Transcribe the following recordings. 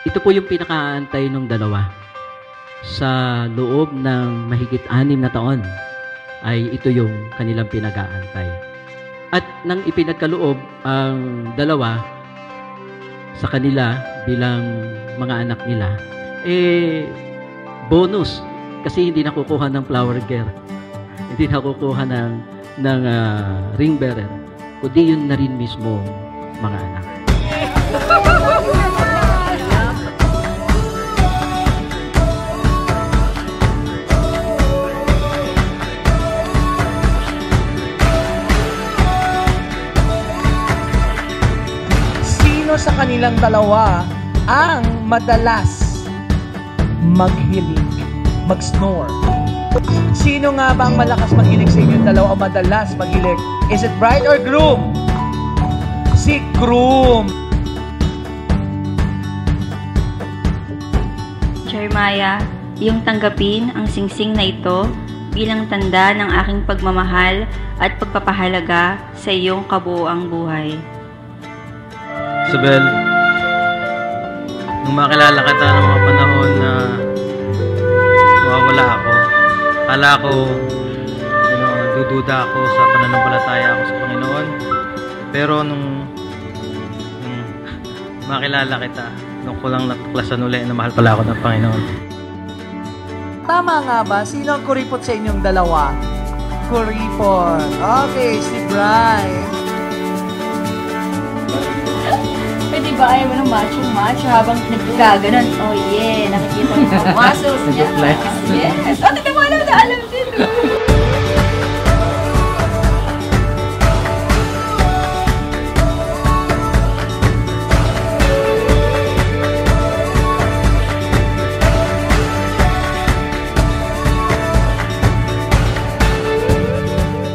Ito po yung pinakaantay ng dalawa. Sa loob ng mahigit 6 na taon, ay ito yung kanilang pinag-aantay. At nang ipinagkaloob ang dalawa sa kanila bilang mga anak nila, bonus. Kasi hindi nakukuha ng flower girl. Hindi nakukuha ng ring bearer. Kundi yun na rin mismo mga anak. Sa kanilang dalawa ang madalas maghilig, mag-snore? Sino nga ba ang malakas maghilig sa inyong dalawa o madalas maghilig? Is it bride or groom? Si groom. Jeremiah, iyong tanggapin ang singsing na ito bilang tanda ng aking pagmamahal at pagpapahalaga sa iyong kabuoang buhay. Isabel, nung makilala kita ng mga panahon na mawawala ako, akala ko, nagdududa ako sa pananampalataya ako sa Panginoon. Pero nung makilala kita, nung ko lang natuklasan uli na mahal pala ako ng Panginoon. Tama nga ba? Sino ang kuripot sa inyong dalawa? Kuripot. Okay, si Brian. Pwede ba ayaw mo ng macho-macho habang nagkaganon? Oh yeah, nakikita mo yung muscles niya. Yes! Oh, tignan mo, alam din.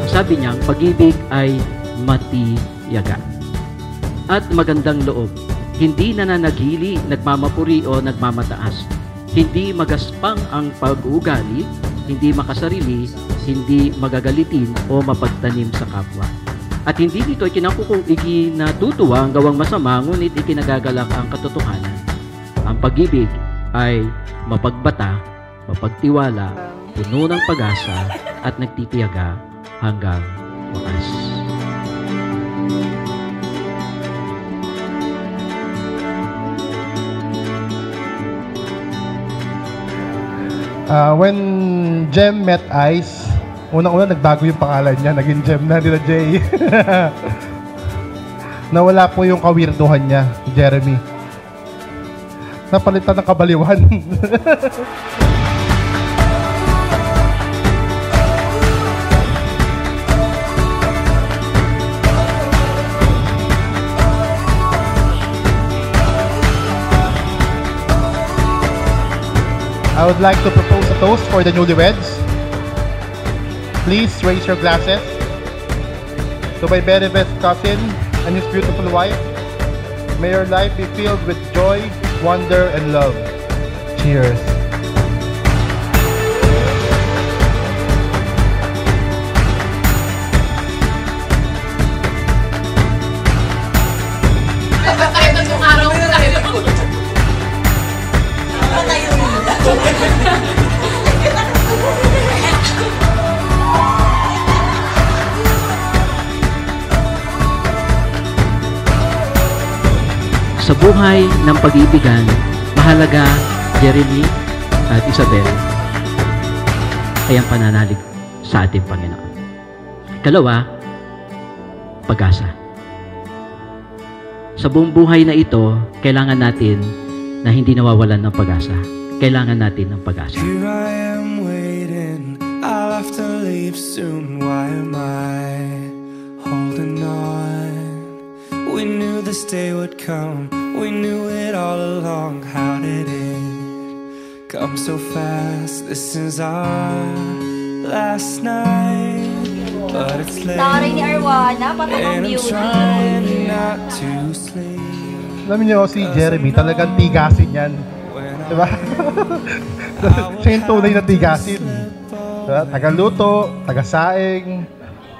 Sabi niya, ang pag-ibig ay matiyaga at magandang loob. Hindi nananaghili, nagmamapuri o nagmamataas. Hindi magaspang ang pag-uugali, hindi makasarili, hindi magagalitin o mapagtanim sa kapwa. At hindi dito ikinatutuwa ang gawang masama, ngunit ikinagagalak ang katotohanan. Ang pag-ibig ay mapagbata, mapagtiwala, puno ng pag-asa at nagtitiyaga hanggang wakas. When Jem met Ice, unang-una nagbago yung pangalan niya, naging Jem na nila Jay. Nawala po yung kawirduhan niya, Jeremy. Napalitan ng kabaliwan. I would like to propose a toast for the newlyweds. Please raise your glasses to my very best cousin and his beautiful wife. May your life be filled with joy, wonder, and love. Cheers. Sa buhay ng pag-iibigan, mahalaga, Jeremy at Isabel, ay ang pananalig sa ating Panginoon. Ikalawa, pag-asa. Sa buong buhay na ito, kailangan natin na hindi nawawalan ng pag-asa. Kailangan natin ng pag-asa. Here I am waiting, I'll have to leave soon. Why am I holding on? We knew this day would come, we knew it all along. How did it come so fast? This is our last night, but it's late, and I'm trying not to sleep. Alam niyo, si Jeremy, talagang tigasin yan. Diba? Siya yung tunay na tigasin. Diba? Tagaluto, tagasaing,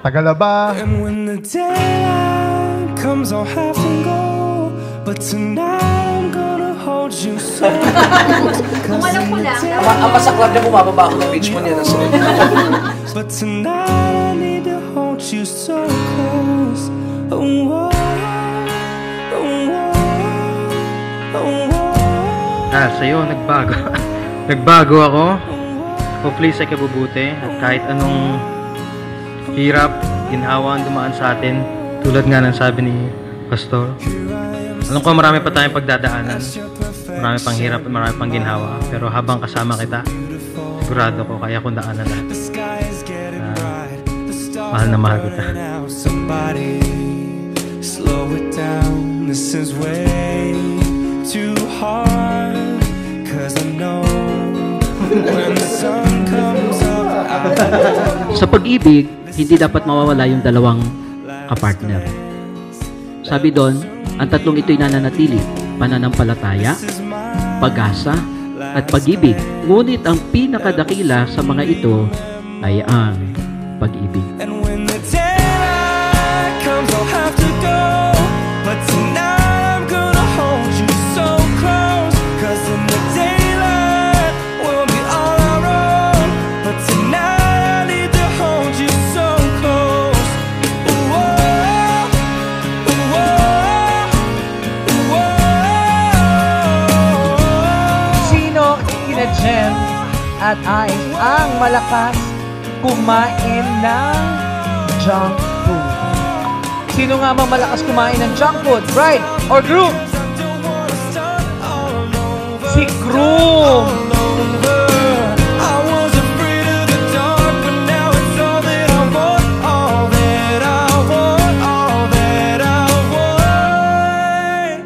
tagalaba. And when the daylight comes, I'll have to go, but tonight I'm gonna hold you so close. Kung alam ko lang. Ang masaklap na bumababa ako ng beach mo niya. But tonight I need to hold you so close. Oh, oh, oh, oh. Sa'yo, nagbago. Nagbago ako. Hopefully sa kabubuti. At kahit anong hirap, ginhawa ang dumaan sa atin. Tulad nga ng sabi ni Pastor. Alam ko marami pa tayong pagdadaanan. Marami pang hirap at marami pang ginhawa. Pero habang kasama kita, sigurado ko kaya kong daanan lahat. Mahal na mahal kita. Somebody slow it down. This is way too hard. 'Cause I know when the sun comes up. Sa pag-ibig, hindi dapat mawawala yung dalawang kapartner. Sabi doon, ang tatlong ito'y nananatili: pananampalataya, pag-asa, at pag-ibig. Ngunit ang pinakadakila sa mga ito ay ang pag-ibig. And when the daylight comes, I'll have to go. But tonight I'm gonna hold you so close. 'Cause in the daylight we'll be on our own. But tonight I need to hold you so close. Ooh, oh, ooh, oh, ooh, oh. Sino kina Jem at Ice ang malakas kumain ng junk food? Sino nga mang malakas kumain ng junk food? Bride or groom? Si groom! I was afraid of the dark, but now it's all that I want, all that I want, all that I want.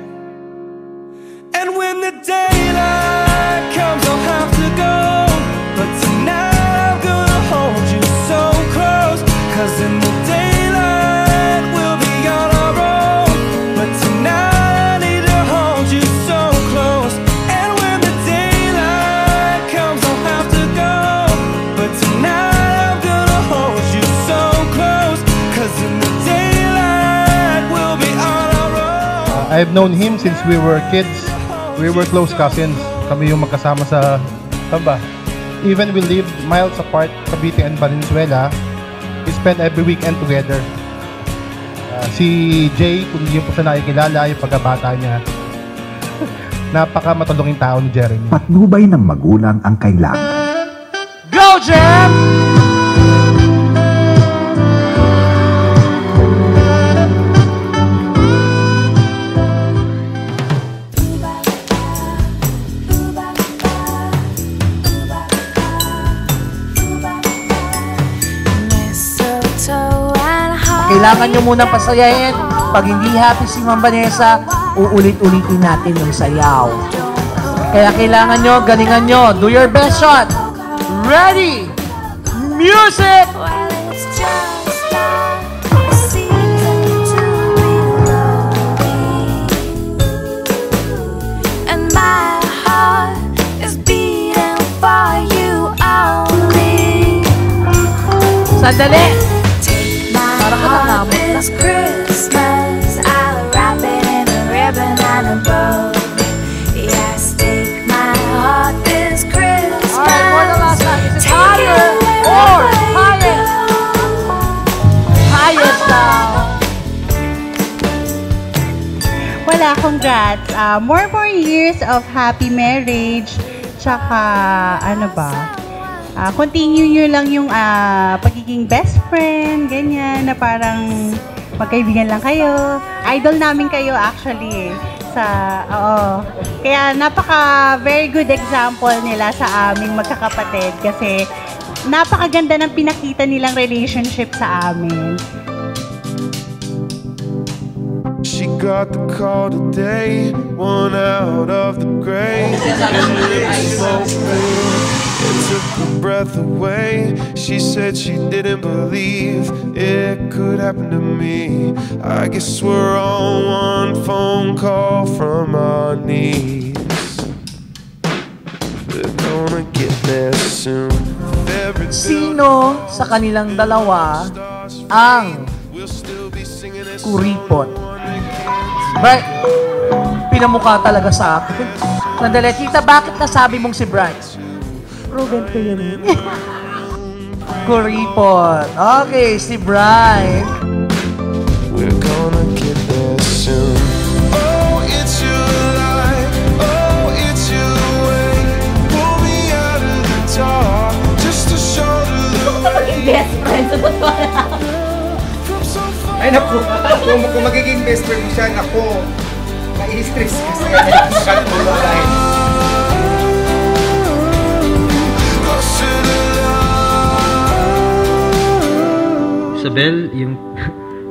And when the daylight comes, I'll have to go. But tonight I'm gonna hold you so close. 'Cause in the daylight we'll be on our own. But tonight I need to hold you so close. And when the daylight comes, I'll have to go. But tonight I'm gonna hold you so close. 'Cause in the daylight we'll be on our own. I've known him since we were kids. We were close cousins. Kami yung magkasama sa Tamba. Even we lived miles apart, Cavite and Valenzuela. We spent every weekend together. Si Jay, kung hindi po siya nakikilala, yung pagkabata niya. Napaka matulungin tao ni Jeremy. Patnubay ng magulang ang kailangan. Go, Jem! Kailangan nyo munang pasayahin. Pag hindi happy si Ma'am Vanessa, uulit-ulitin natin yung sayaw. Kaya kailangan nyo, galingan nyo. Do your best shot. Ready! Music! Well, it's just like a season to be lonely, and my heart is beating for you only. Sandali! My heart is Christmas. I'll wrap it in a ribbon and a bow. Yes, take my heart this Christmas. Alright, for the last time, is it Take higher it or away. highest? Highest now. Wala, congrats. More years of happy marriage. Tsaka, ano ba? Continue nyo lang yung pagiging best friend, ganyan, na parang magkaibigan lang kayo. Idol namin kayo actually oo. Kaya very good example nila sa aming magkakapatid kasi napakaganda ng pinakita nilang relationship sa amin. She got the call today, one out of the grave. It took her breath away. She said she didn't believe it could happen to me. I guess we're on one phone call from our knees. We're gonna get there soon. Sino sa kanilang dalawa ang kuripot? Right? pinamukha talaga sa akin. Nandali, tita, bakit nasabi mong si Bryce? Ruben ko yun. Kuripot. Okay, si Bryce. We're gonna get there soon. Oh, it's your light. Oh, it's your way. Pull me out of the dark just to show the Maging best friend sa totoo lang. Ay naku, kung magiging best friend mo siya, naku, mai-stress kasi nakatulay. Isabel,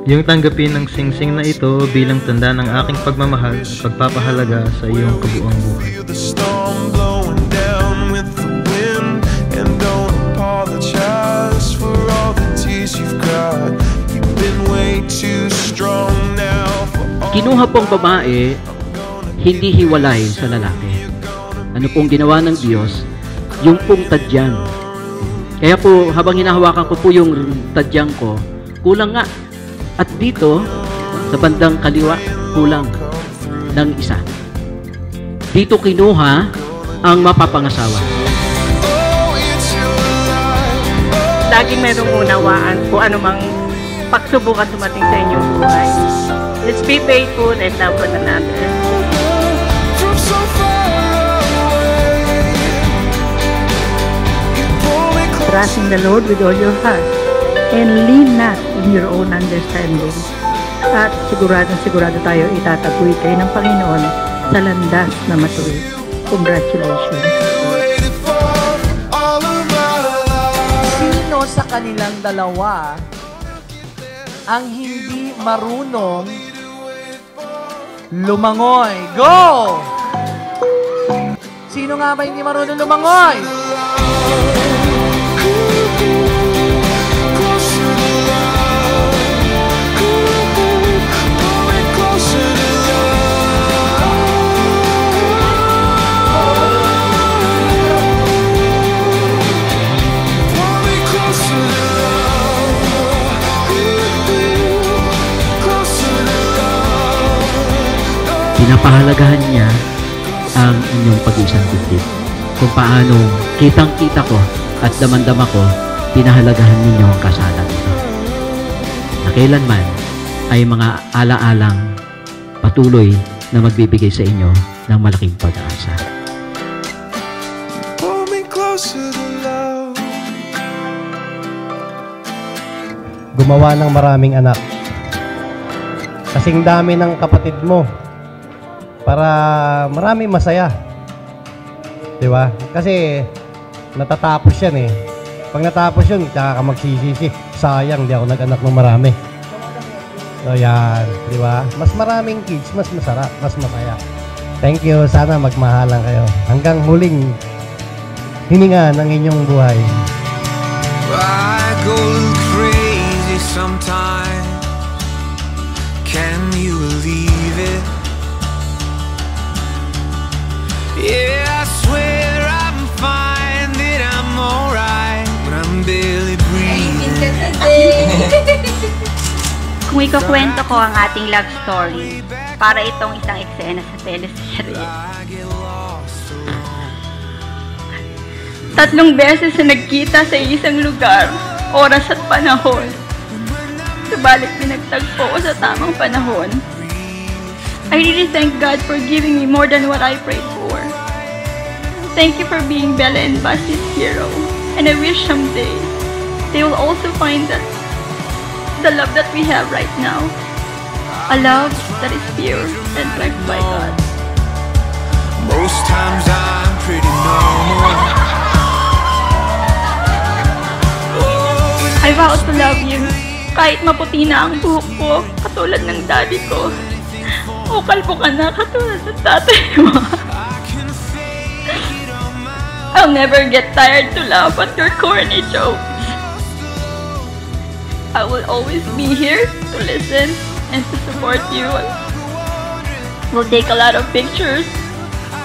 yung tanggapin ng singsing na ito bilang tanda ng aking pagmamahal at pagpapahalaga sa iyong kabuuang buhay. the storm blowing down with the wind, and don't apologize for all the tears you've cried. You've been way too strong now for all. Kinuha pong babae, hindi hiwalay sa lalaki. Ano pong ginawa ng Diyos? Yung pong tadyang. Kaya po, habang hinahawakan ko po yung tadyang ko, kulang nga. At dito, sa bandang kaliwa, kulang ng isa. Dito kinuha ang mapapangasawa. Laging merong unawaan kung anumang pagsubok at dumating sa inyong buhay. Let's be faithful and love one another. Trust in the Lord with all your heart and lean not in your own understanding. At sigurado tayo itataguyod kayo ng Panginoon sa landas na matuwid. Congratulations! Sino sa kanilang dalawa ang hindi marunong lumangoy? Go! Sino nga ba hindi marunong lumangoy? Pinapahalagahan niya ang inyong pag-iisang dibdib. Kung paano kitang-kita ko at damang-dama ko, pinahalagahan ninyo ang kasalan nito. Na kailanman ay mga ala-alang patuloy na magbibigay sa inyo ng malaking pag-asa. Gumawa ng maraming anak. Kasing dami ng kapatid mo para marami masaya. Di ba? Kasi natatapos yan eh. Pag natapos yun, tsaka ka magsisisi. Sayang, di ako nag-anak ng marami. So yan, di ba? Mas maraming kids, mas masarap, mas masaya. Thank you. Sana magmahalan kayo. Hanggang huling hininga ng inyong buhay. I go crazy sometimes. Can you believe it? Yeah, I swear I'm fine, that I'm alright, but I'm barely breathing. Kung ikakwento ko ang ating love story, para itong isang eksena sa teleserye. 3 beses na nagkita sa isang lugar, oras at panahon. Subalit pinagtagpo ko sa tamang panahon. I really thank God for giving me more than what I prayed for. Thank you for being Bella and Basti's hero. And I wish someday they will also find that the love that we have right now. A love that is pure and blessed by God. Most times I'm pretty normal. I vow to love you. Kahit maputi na ang buhok ko, katulad ng daddy ko. O kalbo ka na, katulad ng tatay mo. I'll never get tired to laugh at your corny jokes. I will always be here to listen and to support you. We'll take a lot of pictures,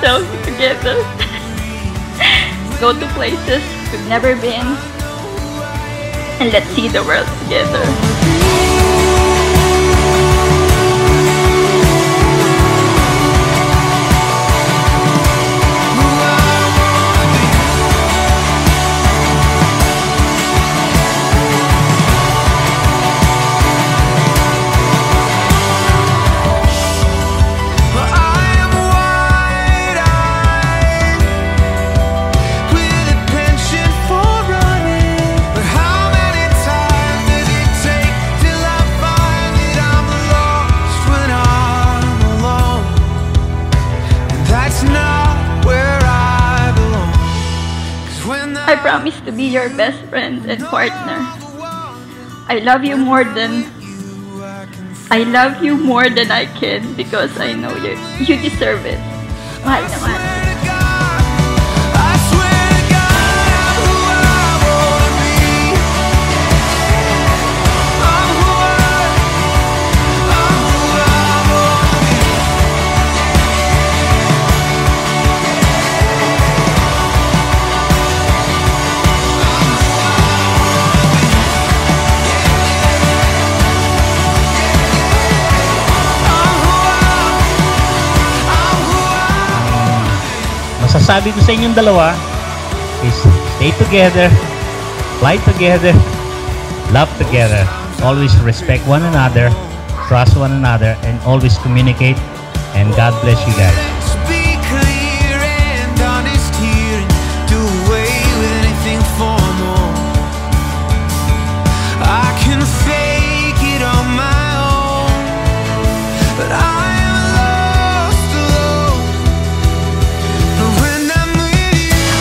selfies together, go to places we've never been, and let's see the world together. I promise to be your best friend and partner. I love you more than I can because I know you deserve it. Mahal na mahal. Masasabi ko sa inyong dalawa is stay together, fly together, love together, always respect one another, trust one another, and always communicate. And God bless you guys. Be clear and honest here and do away with anything formal. I can fake it on my own, but I am lost alone. But when I'm with you,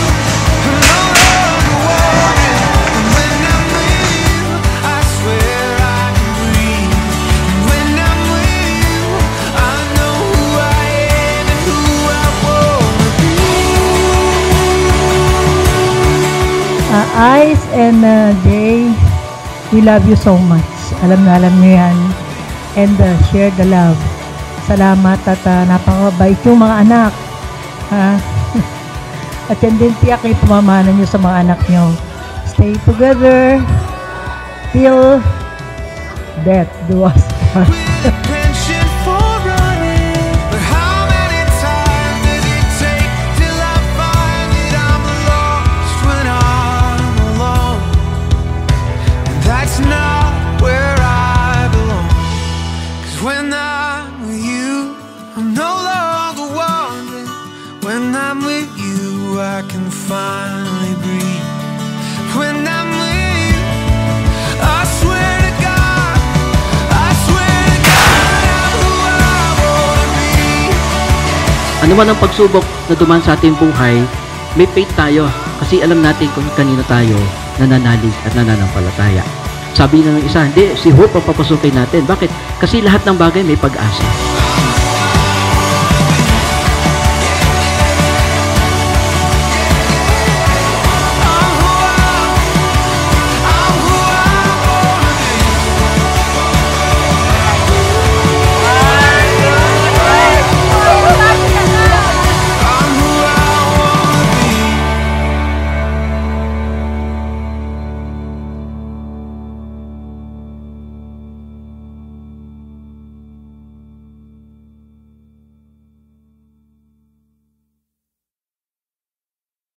I'm no longer wanted. And when I'm with you, I swear I can breathe. And when I'm with you, I know who I am and who I wanna be. Ice and Jay, we love you so much. Alam nyo yan. And share the love. Salamat at napakabait yung mga anak. Ha? At yan din tiyak ay pamamana nyo sa mga anak nyo. Stay together till death do us part. Penchant for running, but how many times does it take till I find that I'm lost when I'm alone? And that's not where I belong. 'Cause when I'm with you, I'm no longer wandering. When I'm with you, I can finally breathe. When I'm with you, I swear to God, I'm who I wanna be. Ano man ang pagsubok na dumaan sa ating buhay, may faith tayo kasi alam natin kung kanino tayo nananalig at nananampalataya. Sabi na ng isa, hindi, si Hope ang papasukin natin. Bakit? Kasi lahat ng bagay may pag-asa.